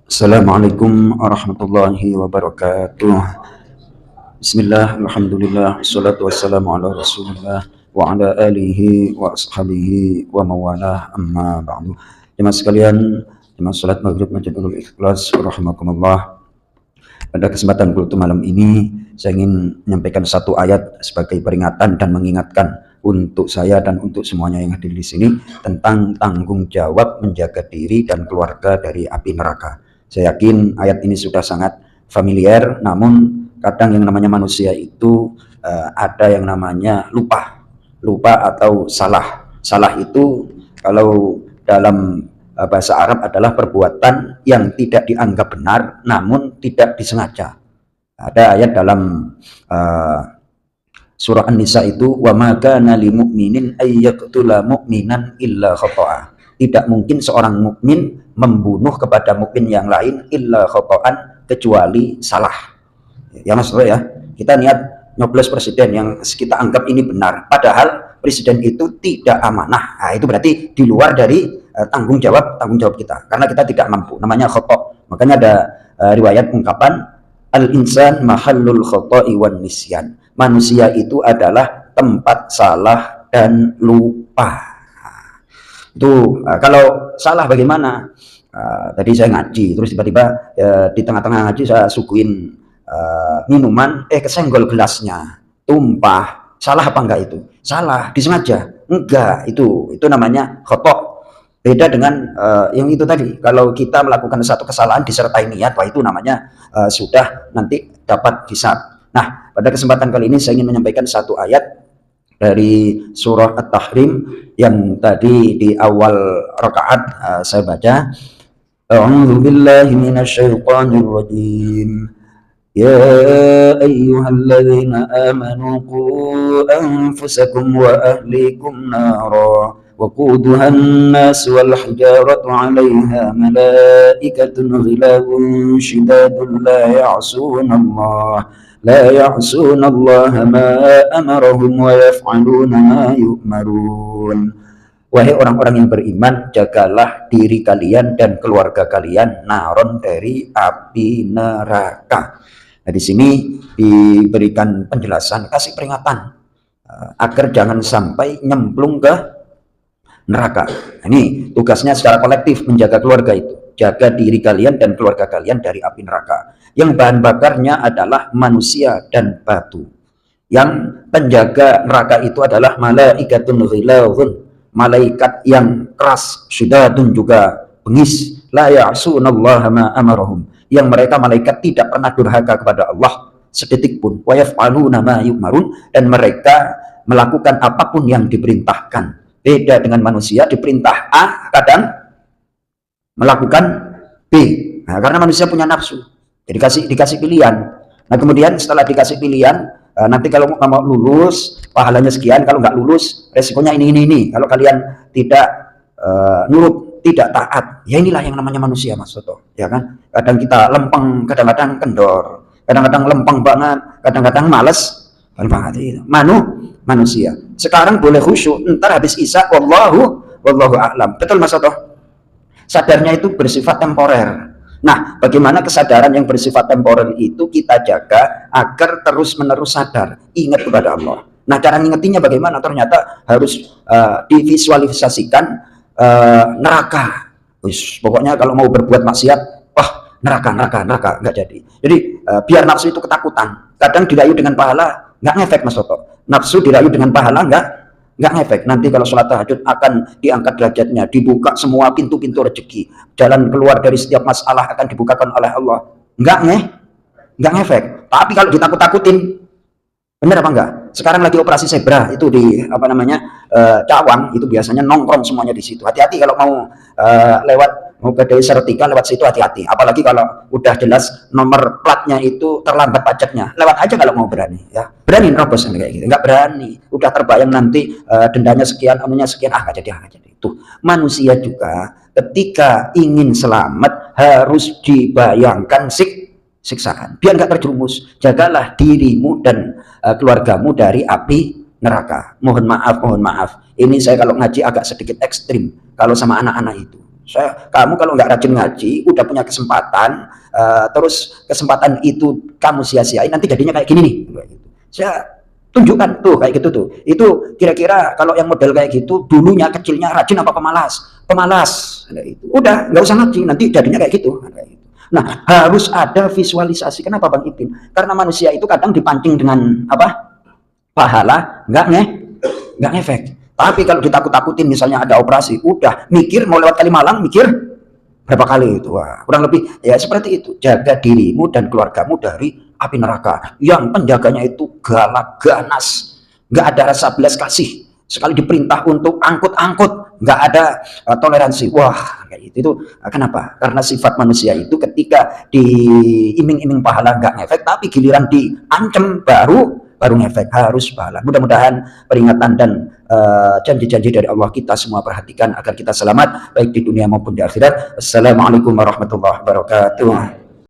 Assalamualaikum warahmatullahi wabarakatuh. Bismillah, alhamdulillah, wassalatu wassalamu ala rasulillah wa ala alihi wa ashabihi wa mawalah, amma ba'du. Jemaah sekalian, jemaah salat maghrib Masjidul Ikhlas rahimakumullah. Pada kesempatan kultum malam ini, saya ingin menyampaikan satu ayat sebagai peringatan dan mengingatkan untuk saya dan untuk semuanya yang hadir di sini tentang tanggung jawab menjaga diri dan keluarga dari api neraka. Saya yakin ayat ini sudah sangat familiar, namun kadang yang namanya manusia itu ada yang namanya lupa atau salah. Salah itu kalau dalam bahasa Arab adalah perbuatan yang tidak dianggap benar namun tidak disengaja. Ada ayat dalam surah An-Nisa itu, wa ma kana lil mu'minin ay yaqtula mu'minan illa khata'a. Tidak mungkin seorang mukmin membunuh kepada mukmin yang lain illa khata'an, kecuali salah. Ya Mas Bro ya, kita niat nyoblos presiden yang kita anggap ini benar, padahal presiden itu tidak amanah. Nah, itu berarti di luar dari tanggung jawab kita, karena kita tidak mampu, namanya khata'. Makanya ada riwayat ungkapan al-insan mahallul khata'i wan nisyan. Manusia itu adalah tempat salah dan lupa. Itu kalau salah bagaimana? Tadi saya ngaji, terus tiba-tiba di tengah-tengah ngaji saya suguhin minuman, kesenggol gelasnya, tumpah. Salah apa enggak itu? Salah, disengaja? Enggak, itu namanya khotok. Beda dengan yang itu tadi. Kalau kita melakukan satu kesalahan disertai niat, wah itu namanya sudah nanti dapat hisab. Nah, pada kesempatan kali ini saya ingin menyampaikan satu ayat dari surah At-Tahrim yang tadi di awal rakaat saya baca. A'udzu billahi minasyaitonir rajim. Ya ayyuhalladzina amanu qu anfusakum wa ahlikum nara وقودها الناس والحجارة عليها ملائكة غلاظ شداد لا يعصون الله ما أمرهم ويفعلون ما يؤمرون. Wahai orang-orang yang beriman, jagalah diri kalian dan keluarga kalian naron dari api neraka. Nah, di sini diberikan penjelasan, kasih peringatan agar jangan sampai nyemplung ke neraka. Ini tugasnya secara kolektif, menjaga keluarga itu. Jaga diri kalian dan keluarga kalian dari api neraka. Yang bahan bakarnya adalah manusia dan batu. Yang penjaga neraka itu adalah malaikatun ghilazun, malaikat yang keras, syidadun juga bengis, la ya'sunallaha ma amarahum, yang mereka malaikat tidak pernah durhaka kepada Allah sedetik pun, wa yaf'aluna ma yu'marun, dan mereka melakukan apapun yang diperintahkan. Beda dengan manusia, diperintah A kadang melakukan B. Nah, karena manusia punya nafsu, jadi dikasih pilihan. Nah, kemudian setelah dikasih pilihan, nanti kalau mau lulus pahalanya sekian, kalau nggak lulus resikonya ini. Kalau kalian tidak nurut, tidak taat, ya inilah yang namanya manusia, Mas Soto, ya kan? Kadang kita lempeng, kadang-kadang kendor, kadang-kadang lempeng banget, kadang-kadang males banget. Manusia. Sekarang boleh khusyuk, ntar habis isya wallahu a'lam. Betul Mas Soto? Sadarnya itu bersifat temporer. Nah, bagaimana kesadaran yang bersifat temporer itu kita jaga agar terus-menerus sadar, ingat kepada Allah. Nah, cara ngingetinnya bagaimana? Ternyata harus divisualisasikan neraka. Pokoknya kalau mau berbuat maksiat, wah neraka, nggak jadi. Jadi biar nafsu itu ketakutan. Kadang dirayu dengan pahala, nggak ngefek Mas Soto. Nafsu dirayu dengan pahala nggak ngefek. Nanti kalau sholat tahajud akan diangkat derajatnya, dibuka semua pintu-pintu rezeki, jalan keluar dari setiap masalah akan dibukakan oleh Allah. Nggak ngefek. Tapi kalau ditakut-takutin, bener apa enggak? Sekarang lagi operasi zebra itu di Cawang, itu biasanya nongkrong semuanya di situ. Hati-hati kalau mau mau ke Sertika lewat situ, hati-hati. Apalagi kalau udah jelas nomor platnya itu terlambat pajaknya, lewat aja kalau mau berani. Ya berani nerobos kayak gitu, nggak berani. Udah terbayang nanti dendanya sekian, anunya sekian, nggak jadi. Itu manusia juga ketika ingin selamat harus dibayangkan siksaan, biar nggak terjerumus. Jagalah dirimu dan keluargamu dari api neraka. Mohon maaf, ini saya kalau ngaji agak sedikit ekstrim kalau sama anak-anak itu. Kamu kalau nggak rajin ngaji, udah punya kesempatan, terus kesempatan itu kamu sia-siain, nanti jadinya kayak gini nih. Saya tunjukkan tuh kayak gitu tuh. Itu kira-kira kalau yang model kayak gitu, dulunya kecilnya rajin apa pemalas? Pemalas. Udah nggak usah ngaji, nanti jadinya kayak gitu. Nah, harus ada visualisasi. Kenapa Bang Ipin? Karena manusia itu kadang dipancing dengan apa? Pahala, nggak ngefek. Tapi kalau ditakut-takutin, misalnya ada operasi, udah mikir mau lewat Kalimalang, mikir berapa kali itu. Wah, kurang lebih ya seperti itu. Jaga dirimu dan keluargamu dari api neraka yang penjaganya itu galak ganas, nggak ada rasa belas kasih. Sekali diperintah untuk angkut-angkut, nggak ada toleransi. Wah, kayak itu kenapa? Karena sifat manusia itu ketika diiming-iming pahala nggak ngefek, tapi giliran diancam baru ngefek. Harus pahala. Mudah-mudahan peringatan dan janji-janji dari Allah kita semua perhatikan agar kita selamat baik di dunia maupun di akhirat. Assalamualaikum warahmatullahi wabarakatuh.